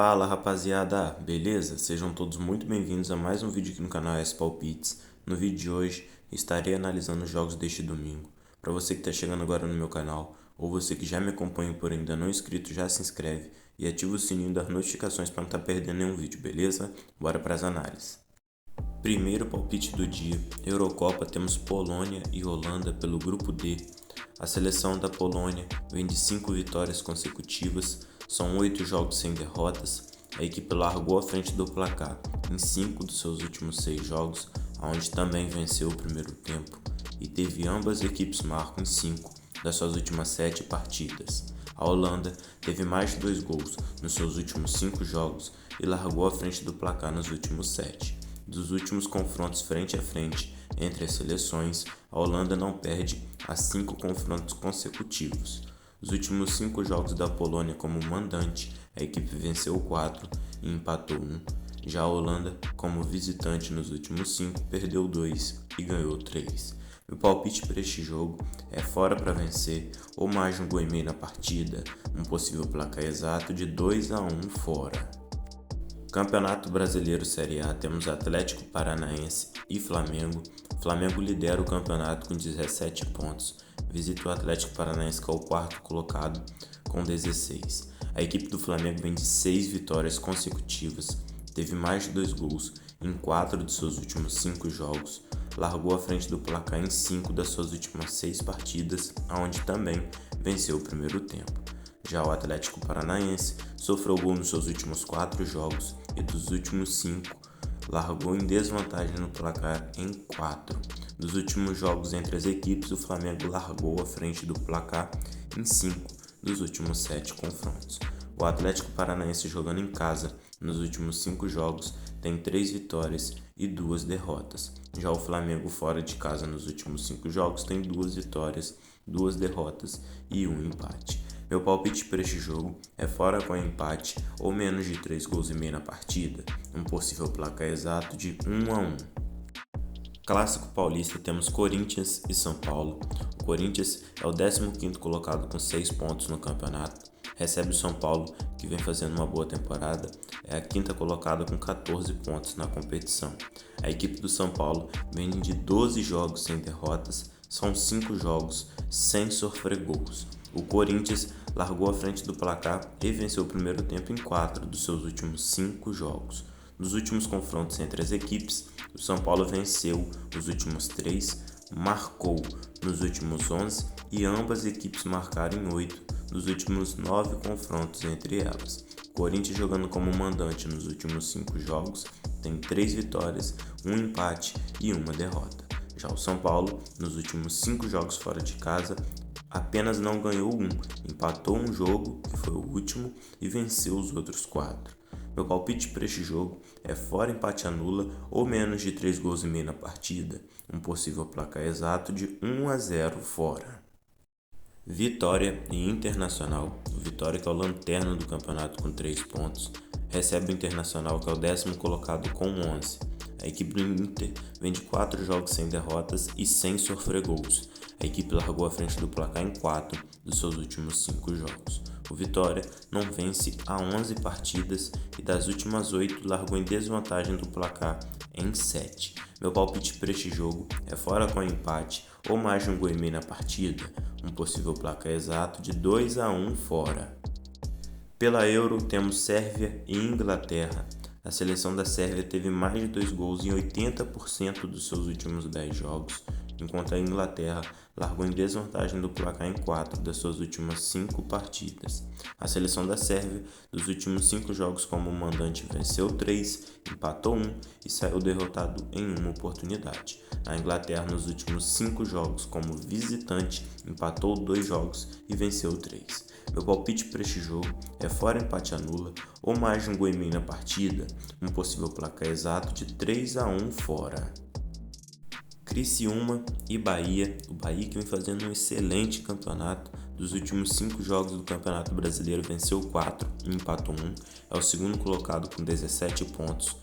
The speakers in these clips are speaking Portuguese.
Fala rapaziada, beleza? Sejam todos muito bem-vindos a mais um vídeo aqui no canal S Palpites. No vídeo de hoje estarei analisando os jogos deste domingo. Para você que está chegando agora no meu canal, ou você que já me acompanha por ainda não inscrito, já se inscreve e ativa o sininho das notificações para não estar perdendo nenhum vídeo, beleza? Bora para as análises. Primeiro palpite do dia, Eurocopa, temos Polônia e Holanda pelo grupo D. A seleção da Polônia vem de 5 vitórias consecutivas, são 8 jogos sem derrotas. A equipe largou à frente do placar em 5 dos seus últimos 6 jogos, onde também venceu o primeiro tempo, e teve ambas equipes marcam em 5 das suas últimas 7 partidas. A Holanda teve mais de 2 gols nos seus últimos 5 jogos e largou à frente do placar nos últimos 7. Dos últimos confrontos frente a frente entre as seleções, a Holanda não perde há 5 confrontos consecutivos. Os últimos 5 jogos da Polônia como mandante, a equipe venceu 4 e empatou 1. Já a Holanda, como visitante nos últimos 5, perdeu 2 e ganhou 3. Meu palpite para este jogo é fora para vencer ou mais de um gol e meio na partida, um possível placar exato de 2-1 fora. Campeonato Brasileiro Série A, temos Atlético Paranaense e Flamengo. Flamengo lidera o campeonato com 17 pontos. Visita o Atlético Paranaense, que é o quarto colocado, com 16. A equipe do Flamengo vem de 6 vitórias consecutivas, teve mais de 2 gols em 4 de seus últimos 5 jogos, largou à frente do placar em 5 das suas últimas 6 partidas, onde também venceu o primeiro tempo. Já o Atlético Paranaense sofreu gol nos seus últimos 4 jogos e dos últimos 5 largou em desvantagem no placar em 4. Dos últimos jogos entre as equipes, o Flamengo largou à frente do placar em 5 dos últimos 7 confrontos. O Atlético Paranaense, jogando em casa nos últimos 5 jogos, tem 3 vitórias e 2 derrotas. Já o Flamengo, fora de casa nos últimos 5 jogos, tem 2 vitórias, 2 derrotas e 1 empate. Meu palpite para este jogo é fora com empate ou menos de 3 gols e meio na partida, um possível placar exato de 1-1. Clássico paulista, temos Corinthians e São Paulo. O Corinthians é o 15º colocado com 6 pontos no campeonato, recebe o São Paulo, que vem fazendo uma boa temporada, é a 5ª colocada com 14 pontos na competição. A equipe do São Paulo vem de 12 jogos sem derrotas, são 5 jogos sem sofrer gols. O Corinthians largou à frente do placar e venceu o primeiro tempo em 4 dos seus últimos 5 jogos. Nos últimos confrontos entre as equipes, o São Paulo venceu os últimos 3, marcou nos últimos 11 e ambas equipes marcaram em 8 dos últimos 9 confrontos entre elas. O Corinthians, jogando como mandante nos últimos 5 jogos, tem 3 vitórias, 1 empate e 1 derrota. Já o São Paulo, nos últimos 5 jogos fora de casa, apenas não ganhou 1, empatou um jogo, que foi o último, e venceu os outros 4. Meu palpite para este jogo é fora, empate anula ou menos de 3 gols e meio na partida, um possível placar exato de 1-0 fora. Vitória e Internacional. O Vitória, que é o lanterna do campeonato com 3 pontos, recebe o Internacional, que é o 10º colocado com 11. A equipe do Inter vem de 4 jogos sem derrotas e sem sofrer gols. A equipe largou à frente do placar em 4 dos seus últimos 5 jogos. O Vitória não vence há 11 partidas e das últimas 8 largou em desvantagem do placar em 7. Meu palpite para este jogo é fora com empate ou mais de um gol e meio na partida, um possível placar exato de 2-1 fora. Pela Euro, temos Sérvia e Inglaterra. A seleção da Sérvia teve mais de 2 gols em 80% dos seus últimos 10 jogos, enquanto a Inglaterra largou em desvantagem do placar em 4 das suas últimas 5 partidas. A seleção da Sérvia, dos últimos 5 jogos como mandante, venceu 3, empatou 1 e saiu derrotado em uma oportunidade. A Inglaterra, nos últimos 5 jogos como visitante, empatou 2 jogos e venceu 3. Meu palpite para este jogo é fora, empate anula ou mais de um gol e meio na partida, um possível placar exato de 3-1 fora. Criciúma e Bahia. O Bahia, que vem fazendo um excelente campeonato, dos últimos 5 jogos do Campeonato Brasileiro venceu 4 e empatou 1, é o 2º colocado com 17 pontos.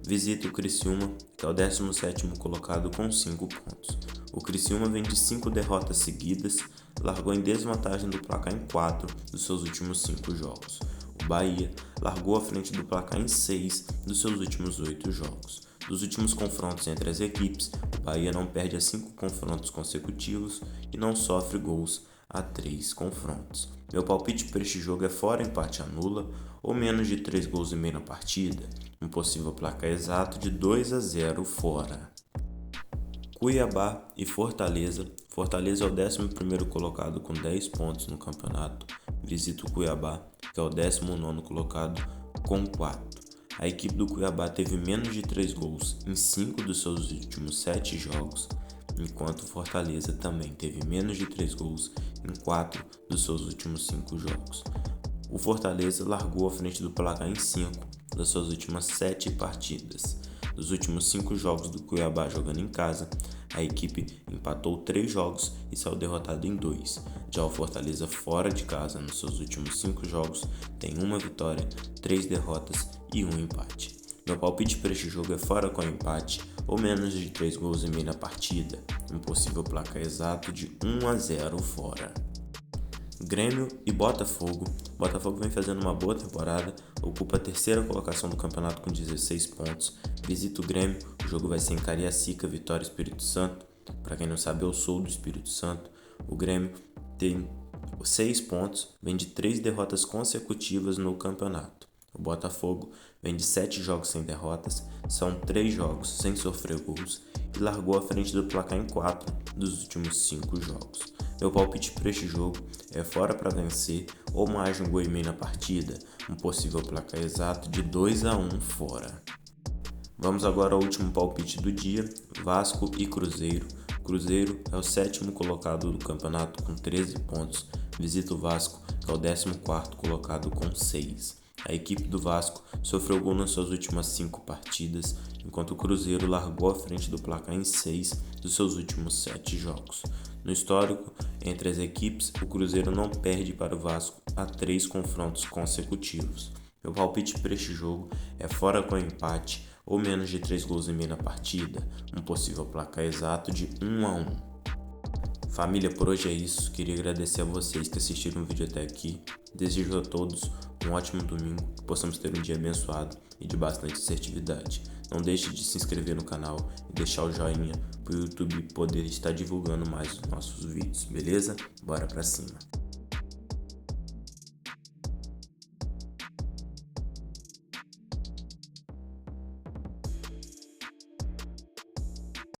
Visita o Criciúma, que é o 17º colocado com 5 pontos. O Criciúma vem de 5 derrotas seguidas, largou em desvantagem do placar em 4 dos seus últimos 5 jogos. O o Bahia largou à frente do placar em 6 dos seus últimos 8 jogos. Dos últimos confrontos entre as equipes, o Bahia não perde a 5 confrontos consecutivos e não sofre gols a 3 confrontos. Meu palpite para este jogo é fora, empate anula ou menos de 3 gols e meio na partida, um possível placar exato de 2-0 fora. Cuiabá e Fortaleza. Fortaleza é o 11º colocado com 10 pontos no campeonato. Visita o Cuiabá, que é o 19º colocado com 4. A equipe do Cuiabá teve menos de 3 gols em 5 dos seus últimos 7 jogos, enquanto o Fortaleza também teve menos de 3 gols em 4 dos seus últimos 5 jogos. O Fortaleza largou à frente do placar em 5 das suas últimas 7 partidas. Dos últimos 5 jogos do Cuiabá jogando em casa, a equipe empatou 3 jogos e saiu derrotada em 2. Já o Fortaleza fora de casa, nos seus últimos 5 jogos, tem 1 vitória, 3 derrotas e 1 empate. Meu palpite para este jogo é fora com empate ou menos de 3 gols e meio na partida, um possível placar exato de 1-0 fora. Grêmio e Botafogo. Botafogo vem fazendo uma boa temporada, ocupa a 3ª colocação do campeonato com 16 pontos. Visita o Grêmio, o jogo vai ser em Cariacica, Vitória, Espírito Santo. Para quem não sabe, eu sou do Espírito Santo. O Grêmio tem 6 pontos, vem de 3 derrotas consecutivas no campeonato. O Botafogo vem de 7 jogos sem derrotas, são 3 jogos sem sofrer gols e largou à frente do placar em 4 dos últimos 5 jogos. Meu palpite para este jogo é fora para vencer ou mais de 1 gol e meio na partida, um possível placar exato de 2-1 fora. Vamos agora ao último palpite do dia, Vasco e Cruzeiro. Cruzeiro é o 7º colocado do campeonato com 13 pontos, visita o Vasco, que é o 14º colocado com 6. A equipe do Vasco sofreu gol nas suas últimas 5 partidas, enquanto o Cruzeiro largou à frente do placar em 6 dos seus últimos 7 jogos. No histórico, entre as equipes, o Cruzeiro não perde para o Vasco há 3 confrontos consecutivos. Meu palpite para este jogo é fora com empate ou menos de 3 gols e meio na partida, um possível placar exato de 1-1. Família, por hoje é isso. Queria agradecer a vocês que assistiram o vídeo até aqui. Desejo a todos um ótimo domingo, que possamos ter um dia abençoado e de bastante assertividade. Não deixe de se inscrever no canal e deixar o joinha para o YouTube poder estar divulgando mais os nossos vídeos, beleza? Bora pra cima!